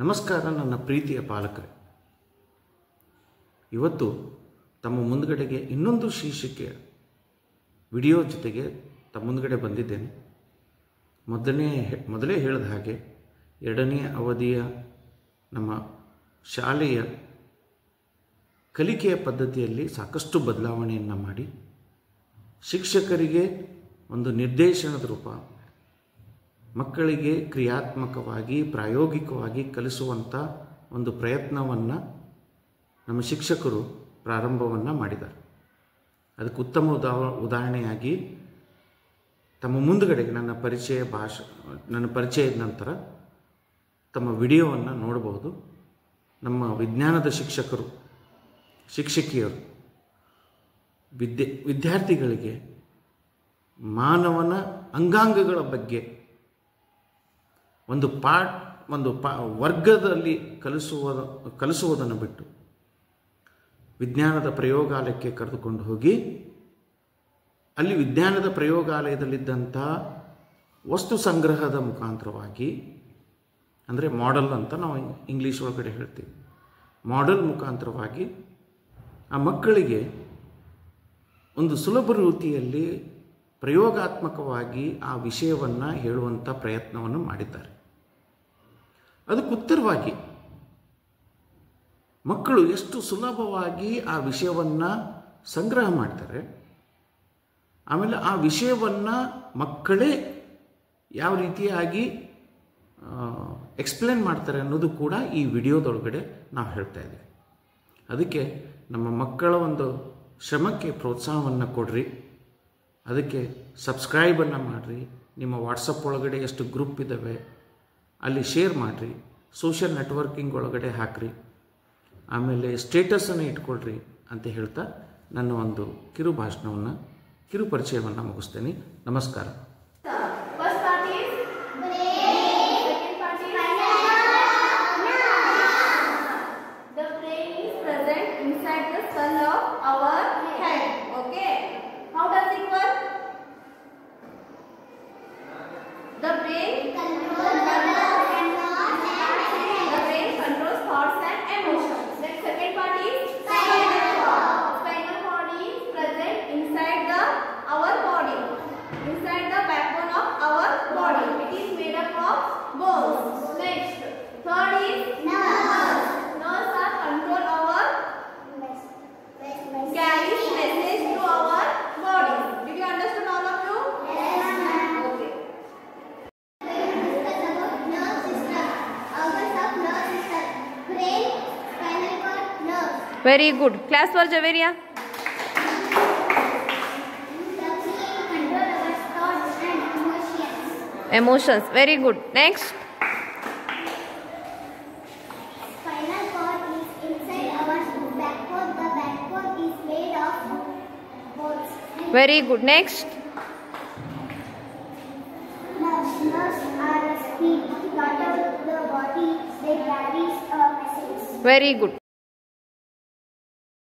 ನಮಸ್ಕಾರ ನನ್ನ ಪ್ರೀತಿಯ ಪಾಲಕರೇ. ಇವತ್ತು ತಮ್ಮ ಮುಂದುಗಡೆಗೆ ಇನ್ನೊಂದು ಶೀರ್ಷಿಕೆಯ ವಿಡಿಯೋ ಜೊತೆಗೆ ತಮ್ಮ ಮುಂದುಗಡೆ ಬಂದಿದ್ದೇನೆ. ಮೊದಲೇ ಹೇಳಿದ ಹಾಗೆ ಎರಡನೇ ಅವಧಿಯ ನಮ್ಮ ಶಾಲೆಯ ಕಲಿಕೆಯ ಪದ್ಧತಿಯಲ್ಲಿ ಸಾಕಷ್ಟು ಬದಲಾವಣೆಯನ್ನು ಮಾಡಿ ಶಿಕ್ಷಕರಿಗೆ ಒಂದು ನಿರ್ದೇಶನದ ರೂಪ, ಮಕ್ಕಳಿಗೆ ಕ್ರಿಯಾತ್ಮಕವಾಗಿ ಪ್ರಾಯೋಗಿಕವಾಗಿ ಕಲಿಸುವಂಥ ಒಂದು ಪ್ರಯತ್ನವನ್ನು ನಮ್ಮ ಶಿಕ್ಷಕರು ಪ್ರಾರಂಭವನ್ನು ಮಾಡಿದ್ದಾರೆ. ಅದಕ್ಕೆ ಉತ್ತಮ ಉದಾಹರಣೆಯಾಗಿ ತಮ್ಮ ಮುಂದುಗಡೆಗೆ ನನ್ನ ಪರಿಚಯದ ನಂತರ ತಮ್ಮ ವಿಡಿಯೋವನ್ನು ನೋಡಬಹುದು. ನಮ್ಮ ವಿಜ್ಞಾನದ ಶಿಕ್ಷಕಿಯರು ವಿದ್ಯಾರ್ಥಿಗಳಿಗೆ ಮಾನವನ ಅಂಗಾಂಗಗಳ ಬಗ್ಗೆ ಒಂದು ವರ್ಗದಲ್ಲಿ ಕಲಿಸುವುದನ್ನು ಬಿಟ್ಟು ವಿಜ್ಞಾನದ ಪ್ರಯೋಗಾಲಯಕ್ಕೆ ಕರೆದುಕೊಂಡು ಹೋಗಿ ಅಲ್ಲಿ ವಿಜ್ಞಾನದ ಪ್ರಯೋಗಾಲಯದಲ್ಲಿದ್ದಂಥ ವಸ್ತು ಸಂಗ್ರಹದ ಮುಖಾಂತರವಾಗಿ, ಅಂದರೆ ಮಾಡೆಲ್ ಅಂತ ನಾವು ಇಂಗ್ಲೀಷ್ ಒಳಗಡೆ ಹೇಳ್ತೀವಿ, ಮಾಡೆಲ್ ಮುಖಾಂತರವಾಗಿ ಆ ಮಕ್ಕಳಿಗೆ ಒಂದು ಸುಲಭ ರೀತಿಯಲ್ಲಿ ಪ್ರಯೋಗಾತ್ಮಕವಾಗಿ ಆ ವಿಷಯವನ್ನು ಹೇಳುವಂಥ ಪ್ರಯತ್ನವನ್ನು ಮಾಡಿದ್ದಾರೆ. ಅದಕ್ಕೆ ಉತ್ತರವಾಗಿ ಮಕ್ಕಳು ಎಷ್ಟು ಸುಲಭವಾಗಿ ಆ ವಿಷಯವನ್ನು ಸಂಗ್ರಹ ಮಾಡ್ತಾರೆ, ಆಮೇಲೆ ಆ ವಿಷಯವನ್ನು ಮಕ್ಕಳೇ ಯಾವ ರೀತಿಯಾಗಿ ಎಕ್ಸ್ಪ್ಲೇನ್ ಮಾಡ್ತಾರೆ ಅನ್ನೋದು ಕೂಡ ಈ ವಿಡಿಯೋದೊಳಗಡೆ ನಾವು ಹೇಳ್ತಾ ಇದ್ದೀವಿ. ಅದಕ್ಕೆ ನಮ್ಮ ಮಕ್ಕಳ ಒಂದು ಶ್ರಮಕ್ಕೆ ಪ್ರೋತ್ಸಾಹವನ್ನು ಕೊಡ್ರಿ, ಅದಕ್ಕೆ ಸಬ್ಸ್ಕ್ರೈಬನ್ನು ಮಾಡಿರಿ, ನಿಮ್ಮ ವಾಟ್ಸಪ್ ಒಳಗಡೆ ಎಷ್ಟು ಗ್ರೂಪ್ ಇದ್ದಾವೆ ಅಲ್ಲಿ ಶೇರ್ ಮಾಡಿರಿ, ಸೋಷಿಯಲ್ ನೆಟ್ವರ್ಕಿಂಗ್ ಒಳಗಡೆ ಹಾಕಿರಿ, ಆಮೇಲೆ ಸ್ಟೇಟಸನ್ನು ಇಟ್ಕೊಳ್ರಿ ಅಂತ ಹೇಳ್ತಾ ನನ್ನ ಒಂದು ಕಿರು ಪರಿಚಯವನ್ನು ಮುಗಿಸ್ತೇನೆ. ನಮಸ್ಕಾರ. Very good. Class for Javeria. Emotions. Very good. Next. Spinal cord is inside our backbone. The backbone is made of bones. Very good. Next. Nerves are a speed. Part of the body. They carry a message. Very good.